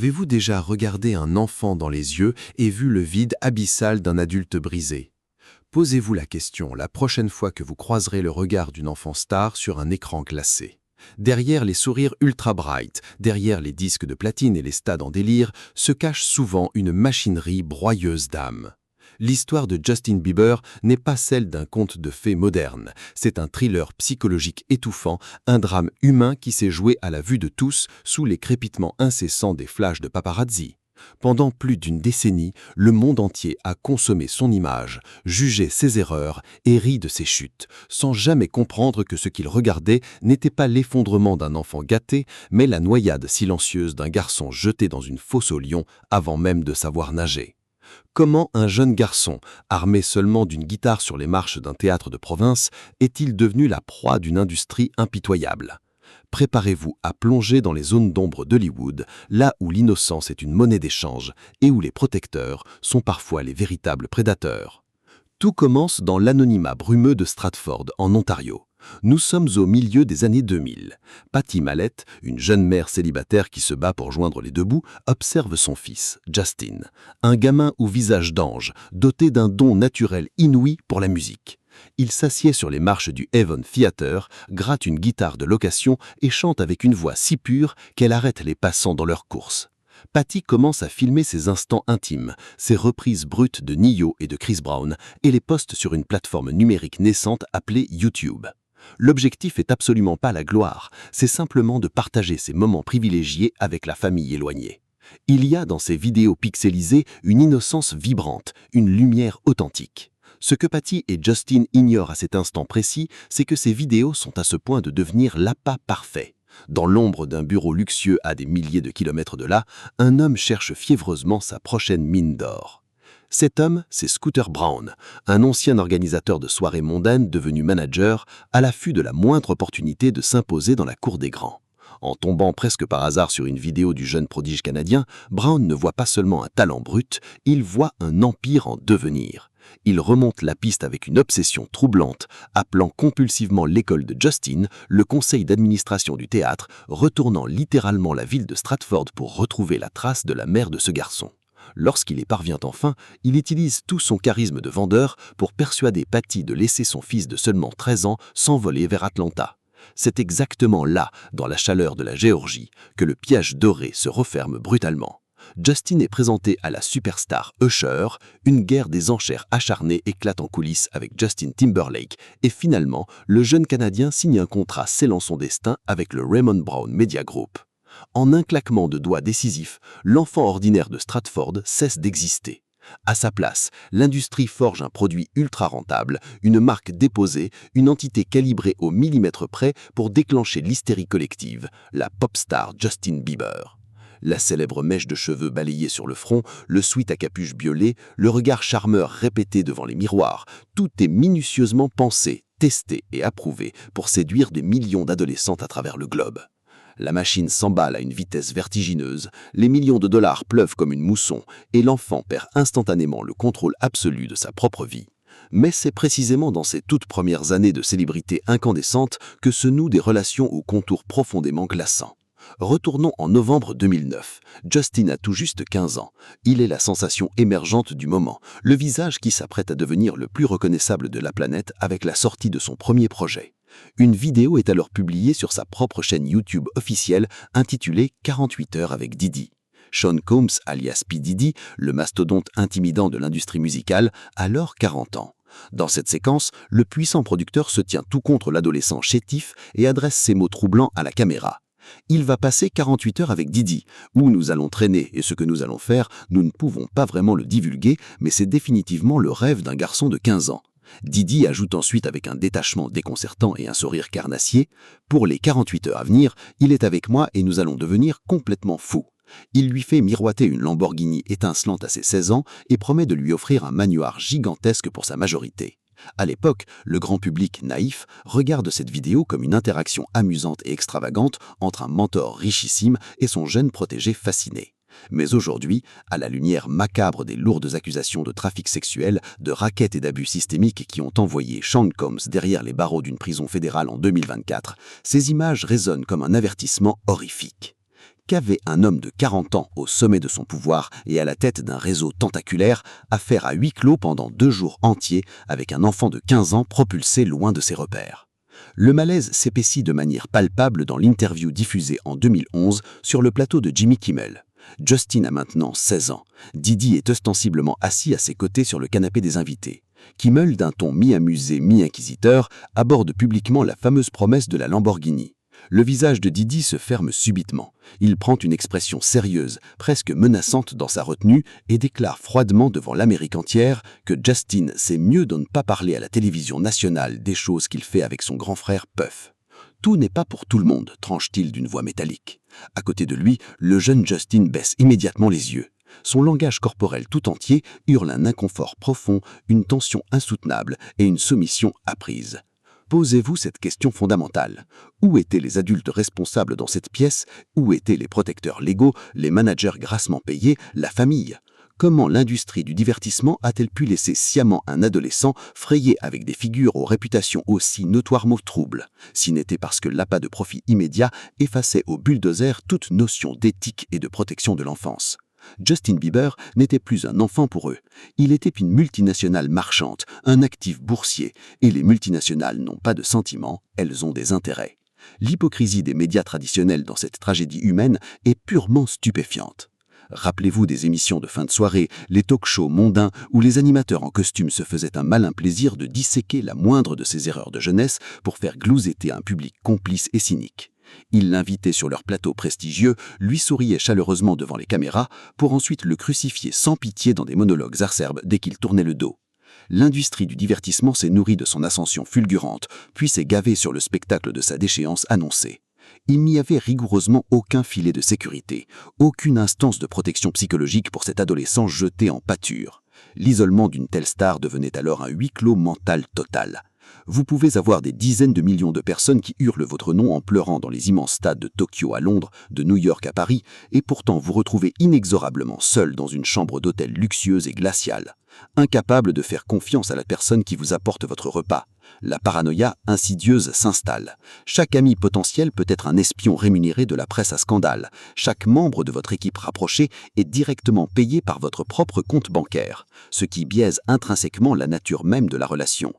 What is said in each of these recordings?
Avez-vous déjà regardé un enfant dans les yeux et vu le vide abyssal d'un adulte brisé? Posez-vous la question la prochaine fois que vous croiserez le regard d'une enfant star sur un écran glacé. Derrière les sourires ultra bright, derrière les disques de platine et les stades en délire, se cache souvent une machinerie broyeuse d'âme. L'histoire de Justin Bieber n'est pas celle d'un conte de fées moderne. C'est un thriller psychologique étouffant, un drame humain qui s'est joué à la vue de tous sous les crépitements incessants des flashs de paparazzi. Pendant plus d'une décennie, le monde entier a consommé son image, jugé ses erreurs et ri de ses chutes, sans jamais comprendre que ce qu'il regardait n'était pas l'effondrement d'un enfant gâté, mais la noyade silencieuse d'un garçon jeté dans une fosse aux lions avant même de savoir nager. Comment un jeune garçon, armé seulement d'une guitare sur les marches d'un théâtre de province, est-il devenu la proie d'une industrie impitoyable? Préparez-vous à plonger dans les zones d'ombre d'Hollywood, là où l'innocence est une monnaie d'échange et où les protecteurs sont parfois les véritables prédateurs. Tout commence dans l'anonymat brumeux de Stratford, en Ontario. Nous sommes au milieu des années 2000. Patty Mallette, une jeune mère célibataire qui se bat pour joindre les deux bouts, observe son fils, Justin, un gamin au visage d'ange, doté d'un don naturel inouï pour la musique. Il s'assied sur les marches du Avon Theatre, gratte une guitare de location et chante avec une voix si pure qu'elle arrête les passants dans leur course. Patty commence à filmer ses instants intimes, ses reprises brutes de Ne-Yo et de Chris Brown, et les poste sur une plateforme numérique naissante appelée YouTube. L'objectif est absolument pas la gloire, c'est simplement de partager ces moments privilégiés avec la famille éloignée. Il y a dans ces vidéos pixelisées une innocence vibrante, une lumière authentique. Ce que Patty et Justin ignorent à cet instant précis, c'est que ces vidéos sont à ce point de devenir l'appât parfait. Dans l'ombre d'un bureau luxueux à des milliers de kilomètres de là, un homme cherche fiévreusement sa prochaine mine d'or. Cet homme, c'est Scooter Braun, un ancien organisateur de soirées mondaines devenu manager, à l'affût de la moindre opportunité de s'imposer dans la cour des grands. En tombant presque par hasard sur une vidéo du jeune prodige canadien, Braun ne voit pas seulement un talent brut, il voit un empire en devenir. Il remonte la piste avec une obsession troublante, appelant compulsivement l'école de Justin, le conseil d'administration du théâtre, retournant littéralement la ville de Stratford pour retrouver la trace de la mère de ce garçon. Lorsqu'il y parvient enfin, il utilise tout son charisme de vendeur pour persuader Patty de laisser son fils de seulement 13 ans s'envoler vers Atlanta. C'est exactement là, dans la chaleur de la Géorgie, que le piège doré se referme brutalement. Justin est présenté à la superstar Usher, une guerre des enchères acharnée éclate en coulisses avec Justin Timberlake, et finalement, le jeune Canadien signe un contrat scellant son destin avec le Raymond Brown Media Group. En un claquement de doigts décisif, l'enfant ordinaire de Stratford cesse d'exister. À sa place, l'industrie forge un produit ultra rentable, une marque déposée, une entité calibrée au millimètre près pour déclencher l'hystérie collective, la pop star Justin Bieber. La célèbre mèche de cheveux balayée sur le front, le sweat à capuche violet, le regard charmeur répété devant les miroirs, tout est minutieusement pensé, testé et approuvé pour séduire des millions d'adolescentes à travers le globe. La machine s'emballe à une vitesse vertigineuse, les millions de dollars pleuvent comme une mousson et l'enfant perd instantanément le contrôle absolu de sa propre vie. Mais c'est précisément dans ces toutes premières années de célébrité incandescente que se nouent des relations aux contours profondément glaçants. Retournons en novembre 2009. Justin a tout juste 15 ans. Il est la sensation émergente du moment, le visage qui s'apprête à devenir le plus reconnaissable de la planète avec la sortie de son premier projet. Une vidéo est alors publiée sur sa propre chaîne YouTube officielle intitulée 48 heures avec Diddy. Sean Combs, alias P. Diddy, le mastodonte intimidant de l'industrie musicale, a alors 40 ans. Dans cette séquence, le puissant producteur se tient tout contre l'adolescent chétif et adresse ses mots troublants à la caméra. Il va passer 48 heures avec Diddy. Où nous allons traîner et ce que nous allons faire, nous ne pouvons pas vraiment le divulguer, mais c'est définitivement le rêve d'un garçon de 15 ans. Diddy ajoute ensuite avec un détachement déconcertant et un sourire carnassier « Pour les 48 heures à venir, il est avec moi et nous allons devenir complètement fous ». Il lui fait miroiter une Lamborghini étincelante à ses 16 ans et promet de lui offrir un manoir gigantesque pour sa majorité. À l'époque, le grand public naïf regarde cette vidéo comme une interaction amusante et extravagante entre un mentor richissime et son jeune protégé fasciné. Mais aujourd'hui, à la lumière macabre des lourdes accusations de trafic sexuel, de racket et d'abus systémiques qui ont envoyé Sean Combs derrière les barreaux d'une prison fédérale en 2024, ces images résonnent comme un avertissement horrifique. Qu'avait un homme de 40 ans au sommet de son pouvoir et à la tête d'un réseau tentaculaire à faire à huis clos pendant 2 jours entiers avec un enfant de 15 ans propulsé loin de ses repères? Le malaise s'épaissit de manière palpable dans l'interview diffusée en 2011 sur le plateau de Jimmy Kimmel. Justin a maintenant 16 ans. Didi est ostensiblement assis à ses côtés sur le canapé des invités. Kimmel, d'un ton mi-amusé, mi-inquisiteur, aborde publiquement la fameuse promesse de la Lamborghini. Le visage de Didi se ferme subitement. Il prend une expression sérieuse, presque menaçante dans sa retenue, et déclare froidement devant l'Amérique entière que Justin sait mieux de ne pas parler à la télévision nationale des choses qu'il fait avec son grand frère Puff. Tout n'est pas pour tout le monde, tranche-t-il d'une voix métallique. À côté de lui, le jeune Justin baisse immédiatement les yeux. Son langage corporel tout entier hurle un inconfort profond, une tension insoutenable et une soumission apprise. Posez-vous cette question fondamentale. Où étaient les adultes responsables dans cette pièce? Où étaient les protecteurs légaux, les managers grassement payés, la famille? Comment l'industrie du divertissement a-t-elle pu laisser sciemment un adolescent frayer avec des figures aux réputations aussi notoirement troubles, si n'était parce que l'appât de profit immédiat effaçait au bulldozer toute notion d'éthique et de protection de l'enfance? Justin Bieber n'était plus un enfant pour eux. Il était une multinationale marchande, un actif boursier, et les multinationales n'ont pas de sentiments, elles ont des intérêts. L'hypocrisie des médias traditionnels dans cette tragédie humaine est purement stupéfiante. Rappelez-vous des émissions de fin de soirée, les talk-shows mondains où les animateurs en costume se faisaient un malin plaisir de disséquer la moindre de ces erreurs de jeunesse pour faire glousetter un public complice et cynique. Ils l'invitaient sur leur plateau prestigieux, lui souriaient chaleureusement devant les caméras, pour ensuite le crucifier sans pitié dans des monologues acerbes dès qu'il tournait le dos. L'industrie du divertissement s'est nourrie de son ascension fulgurante, puis s'est gavée sur le spectacle de sa déchéance annoncée. Il n'y avait rigoureusement aucun filet de sécurité, aucune instance de protection psychologique pour cet adolescent jeté en pâture. L'isolement d'une telle star devenait alors un huis clos mental total. Vous pouvez avoir des dizaines de millions de personnes qui hurlent votre nom en pleurant dans les immenses stades de Tokyo à Londres, de New York à Paris, et pourtant vous retrouvez inexorablement seul dans une chambre d'hôtel luxueuse et glaciale, incapable de faire confiance à la personne qui vous apporte votre repas. La paranoïa insidieuse s'installe. Chaque ami potentiel peut être un espion rémunéré de la presse à scandale. Chaque membre de votre équipe rapprochée est directement payé par votre propre compte bancaire, ce qui biaise intrinsèquement la nature même de la relation.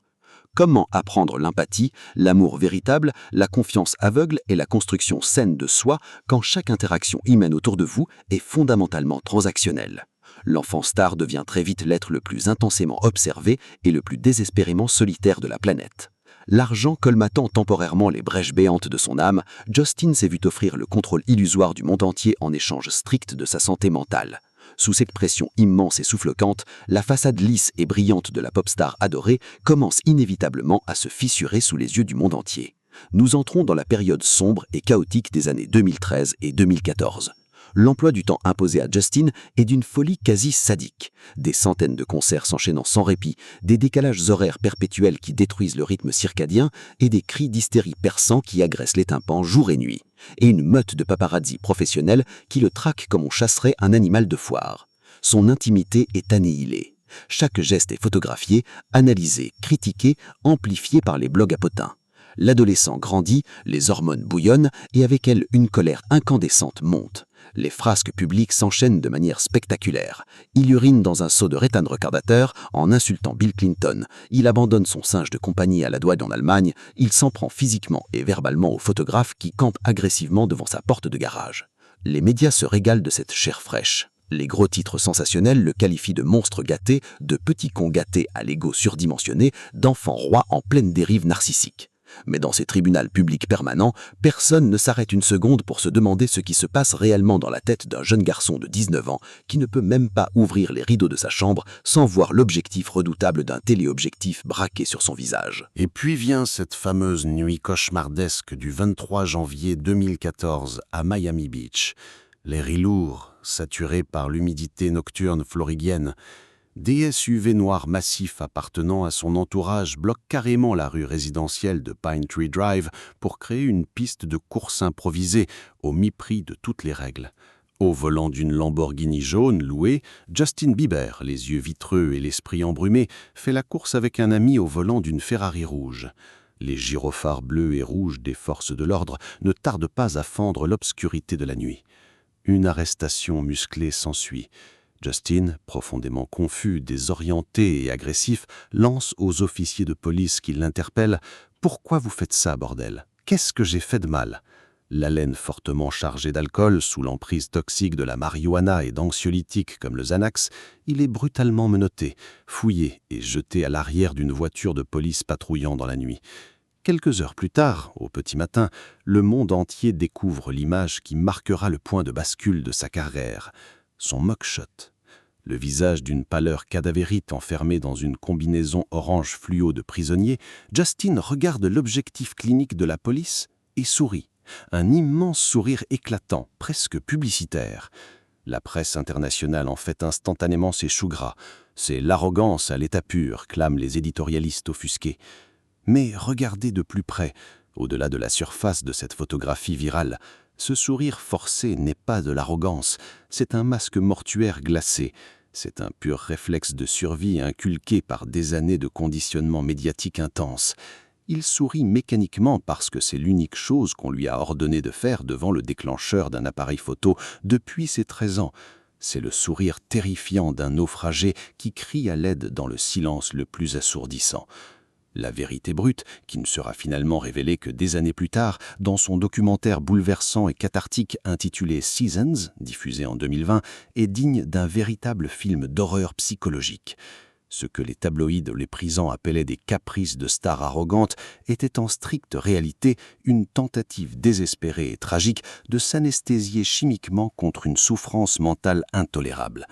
Comment apprendre l'empathie, l'amour véritable, la confiance aveugle et la construction saine de soi quand chaque interaction humaine autour de vous est fondamentalement transactionnelle? L'enfant star devient très vite l'être le plus intensément observé et le plus désespérément solitaire de la planète. L'argent colmatant temporairement les brèches béantes de son âme, Justin s'est vu offrir le contrôle illusoire du monde entier en échange strict de sa santé mentale. Sous cette pression immense et soufflocante, la façade lisse et brillante de la pop star adorée commence inévitablement à se fissurer sous les yeux du monde entier. Nous entrons dans la période sombre et chaotique des années 2013 et 2014. L'emploi du temps imposé à Justin est d'une folie quasi sadique. Des centaines de concerts s'enchaînant sans répit, des décalages horaires perpétuels qui détruisent le rythme circadien et des cris d'hystérie perçants qui agressent les tympans jour et nuit. Et une meute de paparazzi professionnels qui le traquent comme on chasserait un animal de foire. Son intimité est annihilée. Chaque geste est photographié, analysé, critiqué, amplifié par les blogs à potins. L'adolescent grandit, les hormones bouillonnent et avec elles une colère incandescente monte. Les frasques publiques s'enchaînent de manière spectaculaire. Il urine dans un seau de rétane retardateur en insultant Bill Clinton. Il abandonne son singe de compagnie à la douane en Allemagne. Il s'en prend physiquement et verbalement aux photographes qui campent agressivement devant sa porte de garage. Les médias se régalent de cette chair fraîche. Les gros titres sensationnels le qualifient de monstre gâté, de petit con gâté à l'ego surdimensionné, d'enfant roi en pleine dérive narcissique. Mais dans ces tribunaux publics permanents, personne ne s'arrête une seconde pour se demander ce qui se passe réellement dans la tête d'un jeune garçon de 19 ans qui ne peut même pas ouvrir les rideaux de sa chambre sans voir l'objectif redoutable d'un téléobjectif braqué sur son visage. Et puis vient cette fameuse nuit cauchemardesque du 23 janvier 2014 à Miami Beach. L'air est lourd, saturé par l'humidité nocturne floridienne. Des SUV noirs massifs appartenant à son entourage bloquent carrément la rue résidentielle de Pine Tree Drive pour créer une piste de course improvisée au mépris de toutes les règles. Au volant d'une Lamborghini jaune louée, Justin Bieber, les yeux vitreux et l'esprit embrumé, fait la course avec un ami au volant d'une Ferrari rouge. Les gyrophares bleus et rouges des forces de l'ordre ne tardent pas à fendre l'obscurité de la nuit. Une arrestation musclée s'ensuit. Justin, profondément confus, désorienté et agressif, lance aux officiers de police qui l'interpellent « Pourquoi vous faites ça, bordel? Qu'est-ce que j'ai fait de mal ?» L'haleine fortement chargée d'alcool, sous l'emprise toxique de la marijuana et d'anxiolytiques comme le Xanax, il est brutalement menotté, fouillé et jeté à l'arrière d'une voiture de police patrouillant dans la nuit. Quelques heures plus tard, au petit matin, le monde entier découvre l'image qui marquera le point de bascule de sa carrière, son mugshot. Le visage d'une pâleur cadavérique enfermé dans une combinaison orange fluo de prisonnier, Justin regarde l'objectif clinique de la police et sourit. Un immense sourire éclatant, presque publicitaire. La presse internationale en fait instantanément ses choux gras. C'est l'arrogance à l'état pur, clament les éditorialistes offusqués. Mais regardez de plus près, au-delà de la surface de cette photographie virale, ce sourire forcé n'est pas de l'arrogance, c'est un masque mortuaire glacé. C'est un pur réflexe de survie inculqué par des années de conditionnement médiatique intense. Il sourit mécaniquement parce que c'est l'unique chose qu'on lui a ordonné de faire devant le déclencheur d'un appareil photo depuis ses 13 ans. C'est le sourire terrifiant d'un naufragé qui crie à l'aide dans le silence le plus assourdissant. La vérité brute, qui ne sera finalement révélée que des années plus tard, dans son documentaire bouleversant et cathartique intitulé Seasons, diffusé en 2020, est digne d'un véritable film d'horreur psychologique. Ce que les tabloïds les prisants appelaient des caprices de stars arrogantes était en stricte réalité une tentative désespérée et tragique de s'anesthésier chimiquement contre une souffrance mentale intolérable.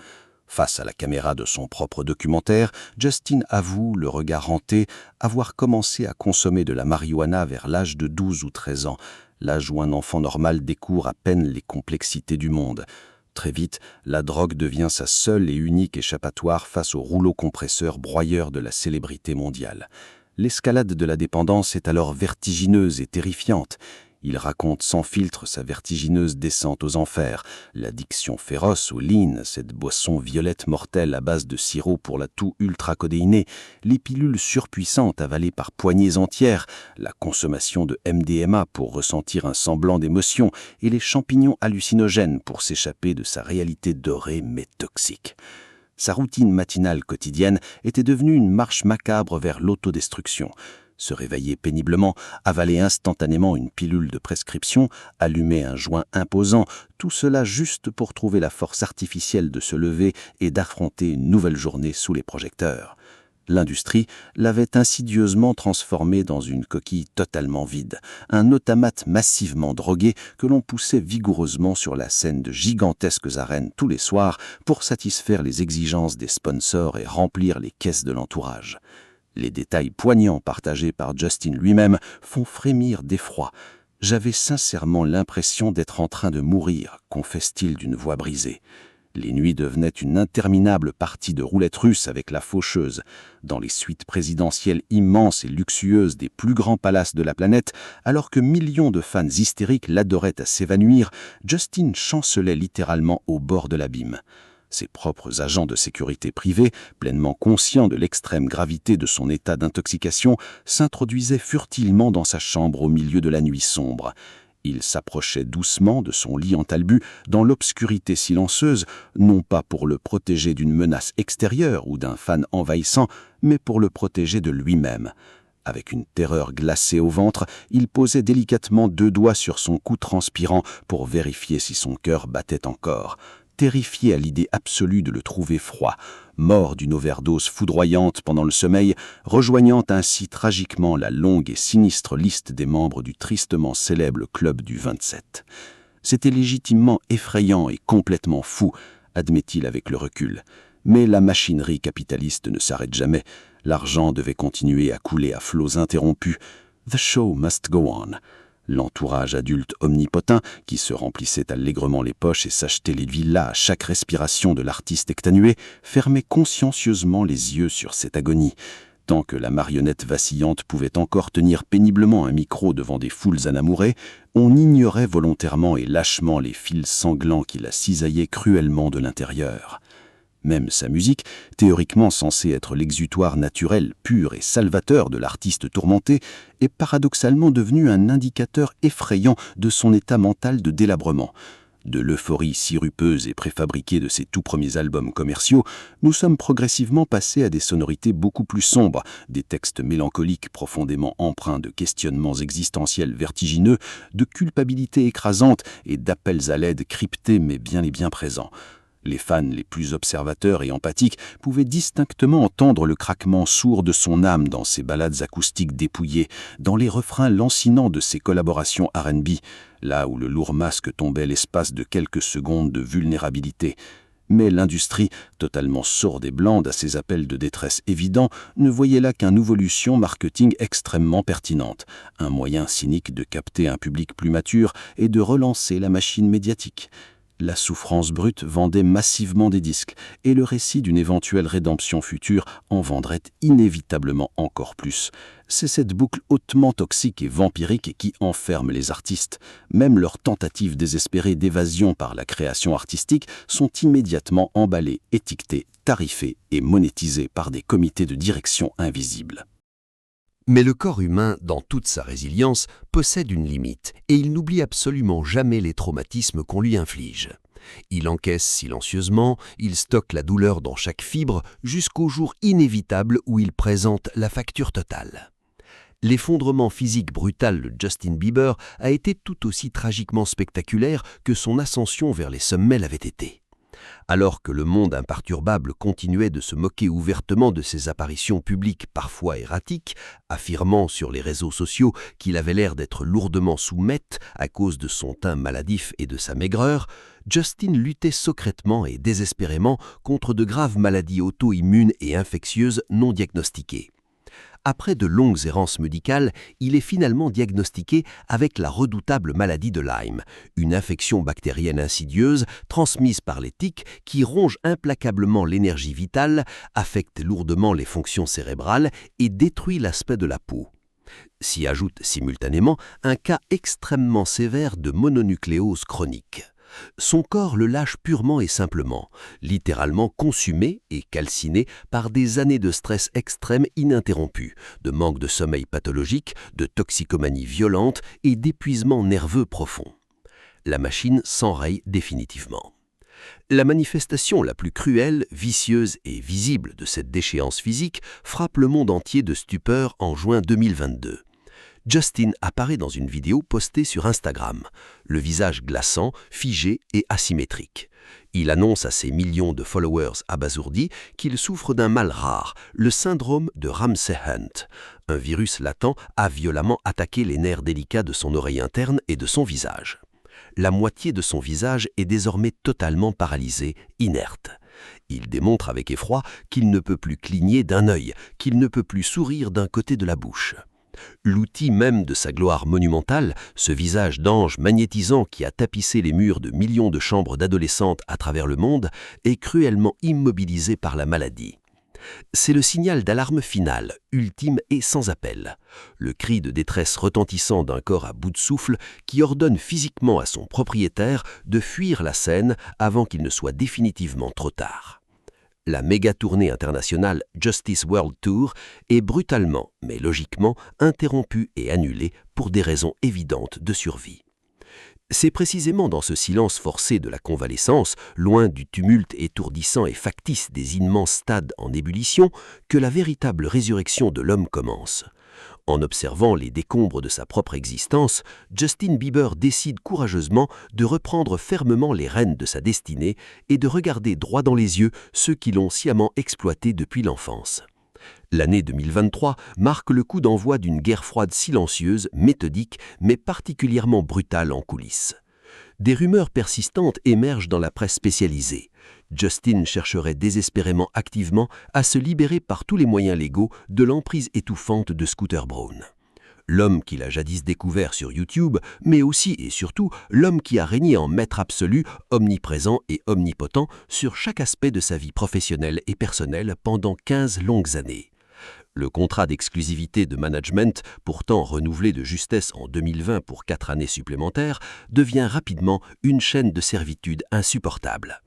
Face à la caméra de son propre documentaire, Justin avoue, le regard hanté, avoir commencé à consommer de la marijuana vers l'âge de 12 ou 13 ans, l'âge où un enfant normal découvre à peine les complexités du monde. Très vite, la drogue devient sa seule et unique échappatoire face au rouleau compresseur broyeur de la célébrité mondiale. L'escalade de la dépendance est alors vertigineuse et terrifiante. Il raconte sans filtre sa vertigineuse descente aux enfers, l'addiction féroce au lean, cette boisson violette mortelle à base de sirop pour la toux ultra-codéinée, les pilules surpuissantes avalées par poignées entières, la consommation de MDMA pour ressentir un semblant d'émotion et les champignons hallucinogènes pour s'échapper de sa réalité dorée mais toxique. Sa routine matinale quotidienne était devenue une marche macabre vers l'autodestruction. Se réveiller péniblement, avaler instantanément une pilule de prescription, allumer un joint imposant, tout cela juste pour trouver la force artificielle de se lever et d'affronter une nouvelle journée sous les projecteurs. L'industrie l'avait insidieusement transformé dans une coquille totalement vide, un automate massivement drogué que l'on poussait vigoureusement sur la scène de gigantesques arènes tous les soirs pour satisfaire les exigences des sponsors et remplir les caisses de l'entourage. Les détails poignants partagés par Justin lui-même font frémir d'effroi. « J'avais sincèrement l'impression d'être en train de mourir », confesse-t-il d'une voix brisée. Les nuits devenaient une interminable partie de roulette russe avec la faucheuse. Dans les suites présidentielles immenses et luxueuses des plus grands palaces de la planète, alors que millions de fans hystériques l'adoraient à s'évanouir, Justin chancelait littéralement au bord de l'abîme. Ses propres agents de sécurité privée, pleinement conscients de l'extrême gravité de son état d'intoxication, s'introduisaient furtivement dans sa chambre au milieu de la nuit sombre. Il s'approchait doucement de son lit en talbus, dans l'obscurité silencieuse, non pas pour le protéger d'une menace extérieure ou d'un fan envahissant, mais pour le protéger de lui-même. Avec une terreur glacée au ventre, il posait délicatement 2 doigts sur son cou transpirant pour vérifier si son cœur battait encore. Terrifié à l'idée absolue de le trouver froid, mort d'une overdose foudroyante pendant le sommeil, rejoignant ainsi tragiquement la longue et sinistre liste des membres du tristement célèbre Club du 27. C'était légitimement effrayant et complètement fou, admet-il avec le recul. Mais la machinerie capitaliste ne s'arrête jamais. L'argent devait continuer à couler à flots interrompus. The show must go on. L'entourage adulte omnipotent, qui se remplissait allègrement les poches et s'achetait les villas à chaque respiration de l'artiste exténué, fermait consciencieusement les yeux sur cette agonie. Tant que la marionnette vacillante pouvait encore tenir péniblement un micro devant des foules enamourées, on ignorait volontairement et lâchement les fils sanglants qui la cisaillaient cruellement de l'intérieur. Même sa musique, théoriquement censée être l'exutoire naturel, pur et salvateur de l'artiste tourmenté, est paradoxalement devenue un indicateur effrayant de son état mental de délabrement. De l'euphorie sirupeuse et préfabriquée de ses tout premiers albums commerciaux, nous sommes progressivement passés à des sonorités beaucoup plus sombres, des textes mélancoliques profondément empreints de questionnements existentiels vertigineux, de culpabilité écrasante et d'appels à l'aide cryptés mais bien et bien présents. Les fans les plus observateurs et empathiques pouvaient distinctement entendre le craquement sourd de son âme dans ses ballades acoustiques dépouillées, dans les refrains lancinants de ses collaborations R&B, là où le lourd masque tombait l'espace de quelques secondes de vulnérabilité. Mais l'industrie, totalement sourde et blande à ses appels de détresse évidents, ne voyait là qu'une évolution marketing extrêmement pertinente, un moyen cynique de capter un public plus mature et de relancer la machine médiatique. La souffrance brute vendait massivement des disques, et le récit d'une éventuelle rédemption future en vendrait inévitablement encore plus. C'est cette boucle hautement toxique et vampirique qui enferme les artistes. Même leurs tentatives désespérées d'évasion par la création artistique sont immédiatement emballées, étiquetées, tarifées et monétisées par des comités de direction invisibles. Mais le corps humain, dans toute sa résilience, possède une limite et il n'oublie absolument jamais les traumatismes qu'on lui inflige. Il encaisse silencieusement, il stocke la douleur dans chaque fibre jusqu'au jour inévitable où il présente la facture totale. L'effondrement physique brutal de Justin Bieber a été tout aussi tragiquement spectaculaire que son ascension vers les sommets l'avait été. Alors que le monde imperturbable continuait de se moquer ouvertement de ses apparitions publiques parfois erratiques, affirmant sur les réseaux sociaux qu'il avait l'air d'être lourdement sous-meth à cause de son teint maladif et de sa maigreur, Justin luttait secrètement et désespérément contre de graves maladies auto-immunes et infectieuses non diagnostiquées. Après de longues errances médicales, il est finalement diagnostiqué avec la redoutable maladie de Lyme, une infection bactérienne insidieuse transmise par les tiques qui ronge implacablement l'énergie vitale, affecte lourdement les fonctions cérébrales et détruit l'aspect de la peau. S'y ajoute simultanément un cas extrêmement sévère de mononucléose chronique. Son corps le lâche purement et simplement, littéralement consumé et calciné par des années de stress extrême ininterrompu, de manque de sommeil pathologique, de toxicomanie violente et d'épuisement nerveux profond. La machine s'enraye définitivement. La manifestation la plus cruelle, vicieuse et visible de cette déchéance physique frappe le monde entier de stupeur en juin 2022. Justin apparaît dans une vidéo postée sur Instagram, le visage glaçant, figé et asymétrique. Il annonce à ses millions de followers abasourdis qu'il souffre d'un mal rare, le syndrome de Ramsay-Hunt. Un virus latent a violemment attaqué les nerfs délicats de son oreille interne et de son visage. La moitié de son visage est désormais totalement paralysée, inerte. Il démontre avec effroi qu'il ne peut plus cligner d'un œil, qu'il ne peut plus sourire d'un côté de la bouche. L'outil même de sa gloire monumentale, ce visage d'ange magnétisant qui a tapissé les murs de millions de chambres d'adolescentes à travers le monde, est cruellement immobilisé par la maladie. C'est le signal d'alarme final, ultime et sans appel. Le cri de détresse retentissant d'un corps à bout de souffle qui ordonne physiquement à son propriétaire de fuir la scène avant qu'il ne soit définitivement trop tard. La méga-tournée internationale Justice World Tour est brutalement, mais logiquement, interrompue et annulée pour des raisons évidentes de survie. C'est précisément dans ce silence forcé de la convalescence, loin du tumulte étourdissant et factice des immenses stades en ébullition, que la véritable résurrection de l'homme commence. En observant les décombres de sa propre existence, Justin Bieber décide courageusement de reprendre fermement les rênes de sa destinée et de regarder droit dans les yeux ceux qui l'ont sciemment exploité depuis l'enfance. L'année 2023 marque le coup d'envoi d'une guerre froide silencieuse, méthodique, mais particulièrement brutale en coulisses. Des rumeurs persistantes émergent dans la presse spécialisée. Justin chercherait désespérément activement à se libérer par tous les moyens légaux de l'emprise étouffante de Scooter Braun. L'homme qu'il a jadis découvert sur YouTube, mais aussi et surtout l'homme qui a régné en maître absolu, omniprésent et omnipotent sur chaque aspect de sa vie professionnelle et personnelle pendant 15 longues années. Le contrat d'exclusivité de management, pourtant renouvelé de justesse en 2020 pour 4 années supplémentaires, devient rapidement une chaîne de servitude insupportable.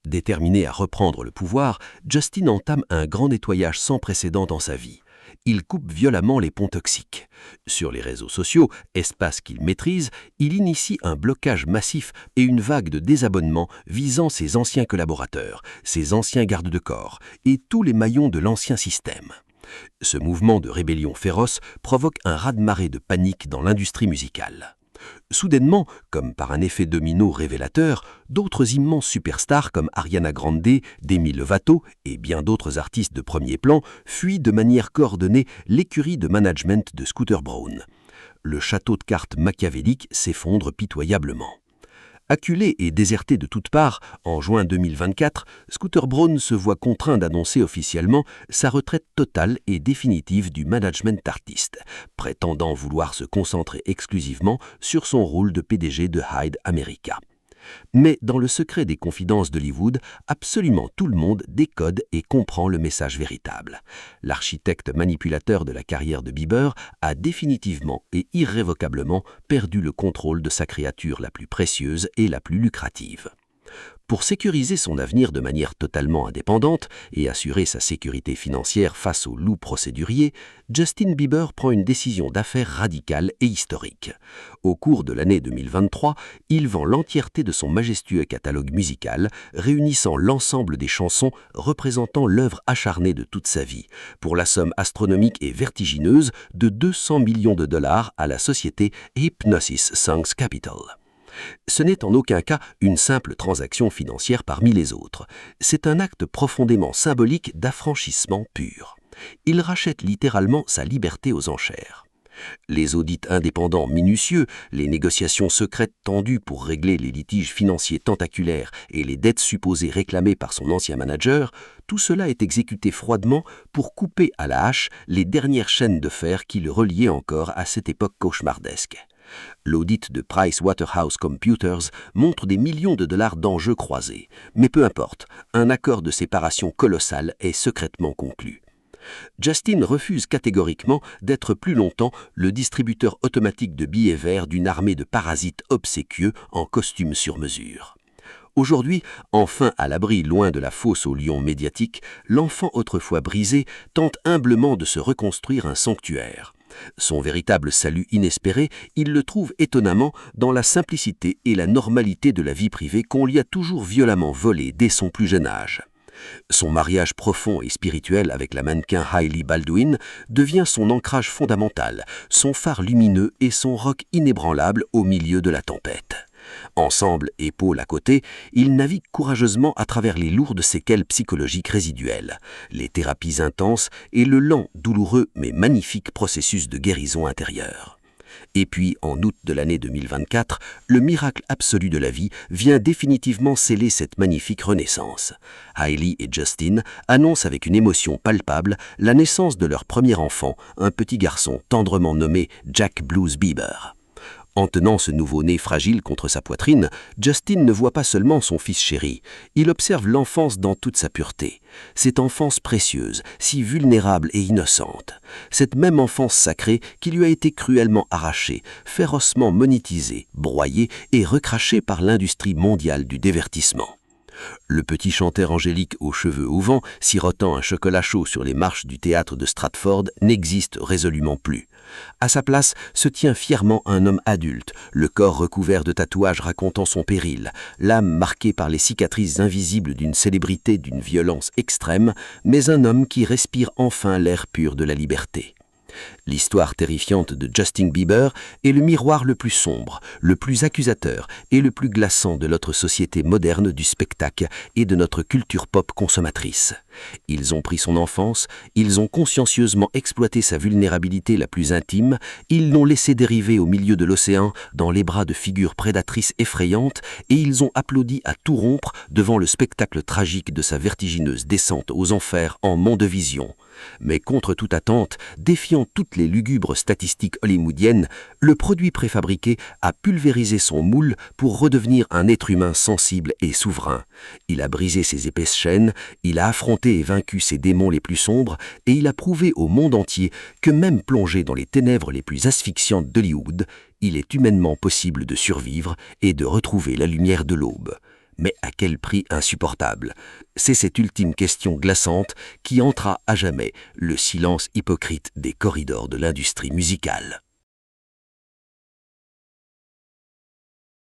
Déterminé à reprendre le pouvoir, Justin entame un grand nettoyage sans précédent dans sa vie. Il coupe violemment les ponts toxiques. Sur les réseaux sociaux, espace qu'il maîtrise, il initie un blocage massif et une vague de désabonnements visant ses anciens collaborateurs, ses anciens gardes de corps et tous les maillons de l'ancien système. Ce mouvement de rébellion féroce provoque un raz-de-marée de panique dans l'industrie musicale. Soudainement, comme par un effet domino révélateur, d'autres immenses superstars comme Ariana Grande, Demi Lovato et bien d'autres artistes de premier plan fuient de manière coordonnée l'écurie de management de Scooter Braun. Le château de cartes machiavélique s'effondre pitoyablement. Acculé et déserté de toutes parts, en juin 2024, Scooter Braun se voit contraint d'annoncer officiellement sa retraite totale et définitive du management artiste, prétendant vouloir se concentrer exclusivement sur son rôle de PDG de Hyde America. Mais dans le secret des confidences d'Hollywood, absolument tout le monde décode et comprend le message véritable. L'architecte manipulateur de la carrière de Bieber a définitivement et irrévocablement perdu le contrôle de sa créature la plus précieuse et la plus lucrative. Pour sécuriser son avenir de manière totalement indépendante et assurer sa sécurité financière face au loup procédurier, Justin Bieber prend une décision d'affaires radicale et historique. Au cours de l'année 2023, il vend l'entièreté de son majestueux catalogue musical, réunissant l'ensemble des chansons représentant l'œuvre acharnée de toute sa vie, pour la somme astronomique et vertigineuse de 200 millions de dollars à la société Hipgnosis Songs Capital. Ce n'est en aucun cas une simple transaction financière parmi les autres. C'est un acte profondément symbolique d'affranchissement pur. Il rachète littéralement sa liberté aux enchères. Les audits indépendants minutieux, les négociations secrètes tendues pour régler les litiges financiers tentaculaires et les dettes supposées réclamées par son ancien manager, tout cela est exécuté froidement pour couper à la hache les dernières chaînes de fer qui le reliaient encore à cette époque cauchemardesque. L'audit de PricewaterhouseCoopers montre des millions de dollars d'enjeux croisés. Mais peu importe, un accord de séparation colossal est secrètement conclu. Justin refuse catégoriquement d'être plus longtemps le distributeur automatique de billets verts d'une armée de parasites obséquieux en costume sur mesure. Aujourd'hui, enfin à l'abri loin de la fosse aux lions médiatiques, l'enfant autrefois brisé tente humblement de se reconstruire un sanctuaire. Son véritable salut inespéré, il le trouve étonnamment dans la simplicité et la normalité de la vie privée qu'on lui a toujours violemment volée dès son plus jeune âge. Son mariage profond et spirituel avec la mannequin Hailey Baldwin devient son ancrage fondamental, son phare lumineux et son roc inébranlable au milieu de la tempête. Ensemble, épaules à côté, ils naviguent courageusement à travers les lourdes séquelles psychologiques résiduelles, les thérapies intenses et le lent, douloureux mais magnifique processus de guérison intérieure. Et puis, en août de l'année 2024, le miracle absolu de la vie vient définitivement sceller cette magnifique renaissance. Hailey et Justin annoncent avec une émotion palpable la naissance de leur premier enfant, un petit garçon tendrement nommé Jack Blues Bieber. En tenant ce nouveau-né fragile contre sa poitrine, Justin ne voit pas seulement son fils chéri, il observe l'enfance dans toute sa pureté. Cette enfance précieuse, si vulnérable et innocente. Cette même enfance sacrée qui lui a été cruellement arrachée, férocement monétisée, broyée et recrachée par l'industrie mondiale du divertissement. Le petit chanteur angélique aux cheveux au vent, sirotant un chocolat chaud sur les marches du théâtre de Stratford, n'existe résolument plus. À sa place se tient fièrement un homme adulte, le corps recouvert de tatouages racontant son péril, l'âme marquée par les cicatrices invisibles d'une célébrité d'une violence extrême, mais un homme qui respire enfin l'air pur de la liberté. L'histoire terrifiante de Justin Bieber est le miroir le plus sombre, le plus accusateur et le plus glaçant de notre société moderne du spectacle et de notre culture pop consommatrice. Ils ont pris son enfance, ils ont consciencieusement exploité sa vulnérabilité la plus intime, ils l'ont laissé dériver au milieu de l'océan dans les bras de figures prédatrices effrayantes et ils ont applaudi à tout rompre devant le spectacle tragique de sa vertigineuse descente aux enfers en Mondevision. Mais contre toute attente, défiant toutes les lugubres statistiques hollywoodiennes, le produit préfabriqué a pulvérisé son moule pour redevenir un être humain sensible et souverain. Il a brisé ses épaisses chaînes, il a affronté et vaincu ses démons les plus sombres, et il a prouvé au monde entier que même plongé dans les ténèbres les plus asphyxiantes d'Hollywood, il est humainement possible de survivre et de retrouver la lumière de l'aube. Mais à quel prix insupportable? C'est cette ultime question glaçante qui hantera à jamais le silence hypocrite des corridors de l'industrie musicale.